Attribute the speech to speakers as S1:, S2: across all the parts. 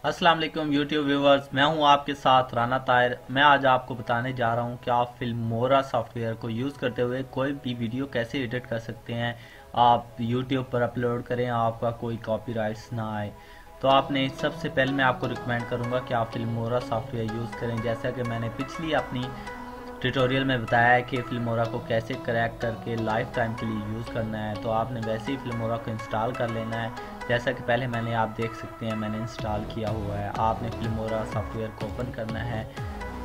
S1: अस्सलाम वालेकुम YouTube viewers, मैं हूं आपके साथ राना ताहिर। मैं आज आपको बताने जा रहा हूं कि आप फिल्मोरा सॉफ्टवेयर को यूज़ करते हुए कोई भी वीडियो कैसे एडिट कर सकते हैं। आप यूट्यूब पर अपलोड करें, आपका कोई कॉपीराइट्स ना आए। तो आपने सबसे पहले मैं आपको रिकमेंड करूंगा कि आप फिल्मोरा सॉफ्टवेयर यूज़ करें। जैसा कि मैंने पिछली अपनी ट्यूटोरियल में बताया है कि फिल्मोरा को कैसे क्रैक करके लाइफ टाइम के लिए यूज़ करना है, तो आपने वैसे ही फिल्मोरा को इंस्टॉल कर लेना है। जैसा कि पहले मैंने आप देख सकते हैं मैंने इंस्टॉल किया हुआ है। आपने फिल्मोरा सॉफ्टवेयर को ओपन करना है,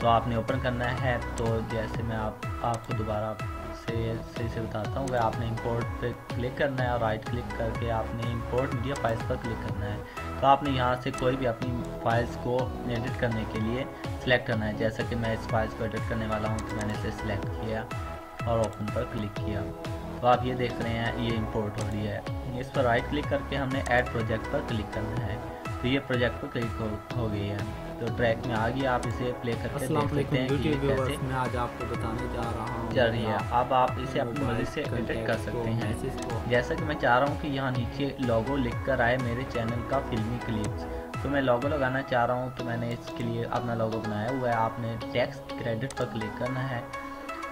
S1: तो आपने ओपन करना है। तो जैसे मैं आपको दोबारा से सही से बताता हूँ, आपने इंपोर्ट पे क्लिक करना है और राइट क्लिक करके आपने इंपोर्ट मीडिया फाइल्स पर क्लिक करना है। तो आपने यहाँ से कोई भी अपनी फाइल्स को एडिट करने के लिए सिलेक्ट करना है। जैसा कि मैं इस फाइल्स को एडिट करने वाला हूँ, तो मैंने इसे सिलेक्ट किया और ओपन पर क्लिक किया। तो आप ये देख रहे हैं ये इंपोर्ट हो रही है। इस पर राइट क्लिक करके हमने ऐड प्रोजेक्ट पर क्लिक करना है। तो ये प्रोजेक्ट पर क्लिक हो गई है, तो ट्रैक में आ गई। आप इसे प्ले करके देख सकते हैं कि ये कैसे
S2: मैं आज आपको बताने जा रहा हूँ
S1: चल रही है। अब आप इसे अपनी मर्जी से एडिट कर सकते हैं। जैसा कि मैं चाह रहा हूँ कि यहाँ नीचे लोगो लिख कर आए मेरे चैनल का फिल्मी क्लिप्स, तो मैं लोगो लगाना चाह रहा हूँ। तो मैंने इसके लिए अपना लोगो बनाया हुआ है। आपने टेक्स्ट क्रेडिट पर क्लिक करना है।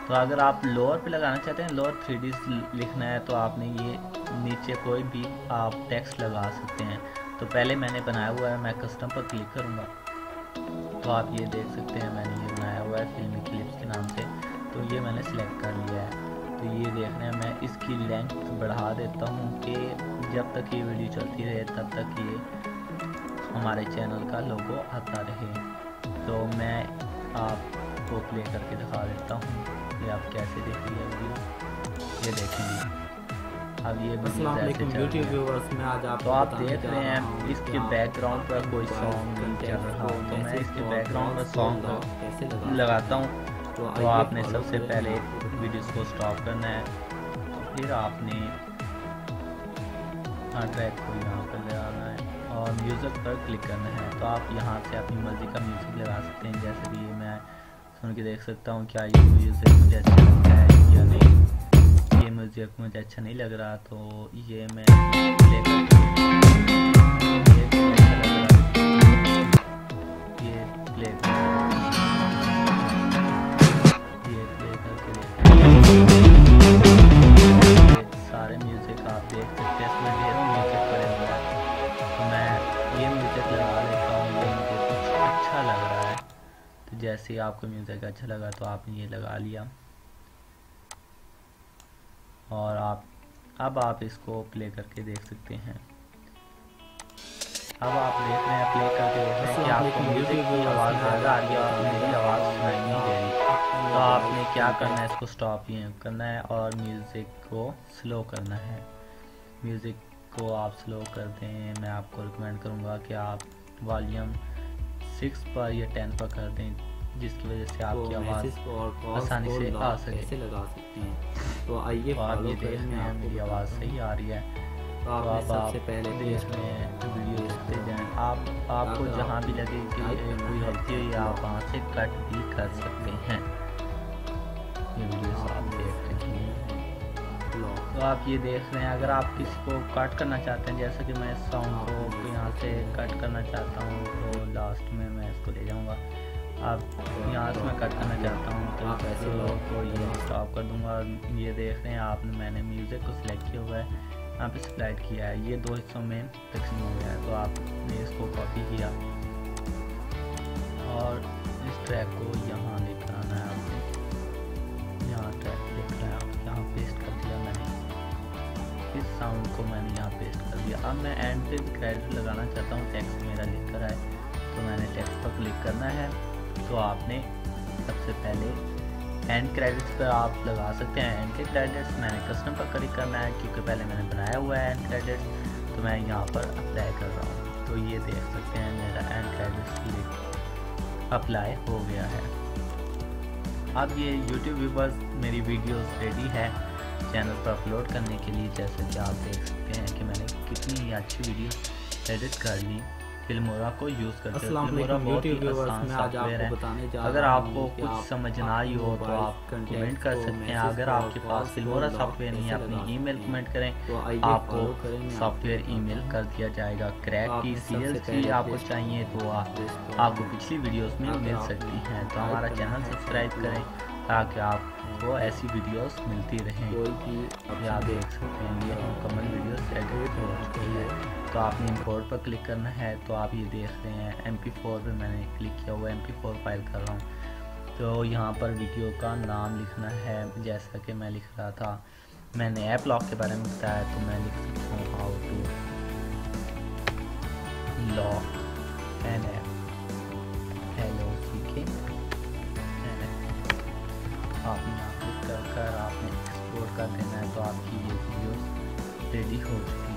S1: तो अगर आप लोअर पे लगाना चाहते हैं, लोअर 3D लिखना है, तो आपने ये नीचे कोई भी आप टेक्स्ट लगा सकते हैं। तो पहले मैंने बनाया हुआ है, मैं कस्टम पर क्लिक करूँगा। तो आप ये देख सकते हैं मैंने ये बनाया हुआ है फिल्मी क्लिप्स के नाम से। तो ये मैंने सिलेक्ट कर लिया है। तो ये देख रहे हैं मैं इसकी लेंथ बढ़ा देता हूँ कि जब तक ये वीडियो चलती रहे तब तक ये हमारे चैनल का लोगो आता रहे। तो मैं आपको प्ले करके दिखा देता हूँ कि आप कैसे देख रही है वीडियो। ये देखेंगे अब ये
S2: यूट्यूब व्यूअर्स में आज
S1: तो आप देख रहे हैं इसके बैकग्राउंड पर कोई सॉन्ग नहीं चल रहा। तो मैं इसके बैकग्राउंड पर सॉन्ग लगाता हूँ। तो आपने सबसे पहले वीडियोस को स्टॉप करना है, तो फिर आपने ट्रैक को यहाँ पर लगाना है और म्यूज़िक पर क्लिक करना है। तो आप यहाँ से अपनी मर्ज़ी का म्यूज़िक लगा सकते हैं। जैसे कि ये मैं सुन के देख सकता हूँ क्या ये म्यूज़िक मुझे अच्छा लगता है या नहीं। ये म्यूज़िक मुझे अच्छा नहीं लग रहा, तो ये मैं प्ले करके सारे म्यूज़िक आप देख सकते हैं, इसमें ढेरों म्यूज़िक पड़े हुए हैं। तो मैं ये म्यूज़िक लगा लेता हूँ, ये मुझे कुछ अच्छा लग रहा है। तो जैसे ही आपको म्यूज़िक अच्छा लगा तो आपने ये लगा लिया और अब आप इसको प्ले करके देख सकते हैं। अब आप देख रहे हैं प्ले करके देख रहे हैं कि आपको म्यूज़िक की आवाज़ ज़्यादा आ रही है और मेरी आवाज़ सुनाई नहीं दे रही। तो आपने क्या करना है, इसको स्टॉप ही करना है और म्यूज़िक को स्लो करना है। म्यूज़िक को आप स्लो कर दें। मैं आपको रिकमेंड करूँगा कि आप वॉल्यूम 6 पर या 10 पर कर दें, जिसकी वजह से आपकी आवाज़ आसानी से आ सके।
S2: लगा सकते हैं। तो आइए
S1: आप ये देख रहे हैं मेरी आवाज़ सही आ रही है। तो अब
S2: सबसे पहले
S1: देख रहे हैं वीडियो देखते जाएँ। आपको जहाँ भी लगे कि कोई गलती हुई आप वहाँ से कट भी कर सकते हैं। ये वीडियो आप देख रहे हैं, तो आप ये देख रहे हैं। अगर आप किसी को कट करना चाहते हैं, जैसे कि मैं इस सॉन्ग को यहाँ से कट करना चाहता हूँ, तो लास्ट में मैं इसको ले जाऊँगा। अब यहाँ से मैं कट करना चाहता हूँ तो तो ये स्टॉप कर दूँगा। ये देख रहे हैं आपने मैंने म्यूज़िक को सिलेक्ट किया हुआ है, यहाँ पे स्प्लाइट किया है। ये दो हिस्सों में फिक्सिंग हो गया है। तो आपने इसको कॉपी किया और इस ट्रैक को यहाँ लेकर आना है। आपने यहाँ ट्रैक देख रहे हैं, आप यहाँ पेस्ट कर दिया मैंने। इस साउंड को मैंने यहाँ पेस्ट कर दिया। अब मैं एंड पे क्रेडिट लगाना चाहता हूँ, टेक्स्ट मेरा लिख कर आए। तो मैंने टेक्स्ट पर क्लिक करना है। तो आपने सबसे पहले एंड क्रेडिट्स पर आप लगा सकते हैं एंड के क्रेडिट्स। मैंने कस्टम पर क्लिक करना है क्योंकि पहले मैंने बनाया हुआ है एंड क्रेडिट्स। तो मैं यहाँ पर अप्लाई कर रहा हूँ। तो ये देख सकते हैं मेरा एंड क्रेडिट्स अप्लाई हो गया है। अब ये यूट्यूब व्यूवर्स मेरी वीडियोस रेडी है चैनल पर अपलोड करने के लिए। जैसे कि आप देख सकते हैं कि मैंने कितनी अच्छी वीडियो एडिट कर ली फिल्मोरा को यूज़ करते हो।
S2: अस्सलाम
S1: फिल्मोरा
S2: वालेकुम
S1: बहुत ही
S2: यूट्यूब व्यूअर्स,
S1: आसान
S2: मैं आज
S1: सॉफ्टवेयर
S2: आपको
S1: है।
S2: बताने जा
S1: अगर
S2: रहा
S1: आपको
S2: हूँ कि
S1: कुछ
S2: आप
S1: समझ ना आई हो तो आप कमेंट कर सकते हैं। अगर आपके पास फिल्मोरा सॉफ्टवेयर नहीं है, अपनी ईमेल कमेंट करें, आपको सॉफ्टवेयर ईमेल कर दिया जाएगा। क्रैक की सीरियल्स की आपको चाहिए तो आपको पिछली वीडियोस में मिल सकती हैं। तो हमारा चैनल सब्सक्राइब करें ताकि आपको ऐसी वीडियोस मिलती रहें। ये आप देख सकते हैं, ये मुकम्मल वीडियोस एडिट हो चुकी है। तो आपने इंपोर्ट पर क्लिक करना है। तो आप ये देख रहे हैं MP4 पे मैंने क्लिक किया हुआ है, MP4 फाइल कर रहा हूँ। तो यहाँ पर वीडियो का नाम लिखना है, जैसा कि मैं लिख रहा था। मैंने ऐप लॉक के बारे में बताया तो मैं लिख सकता हूँ how to lock an app, LOCK an app. आपने यहाँ क्लिक कर आपने एक्सपोर्ट कर देना है। तो आपकी ये वीडियो रेडी हो चुकी है।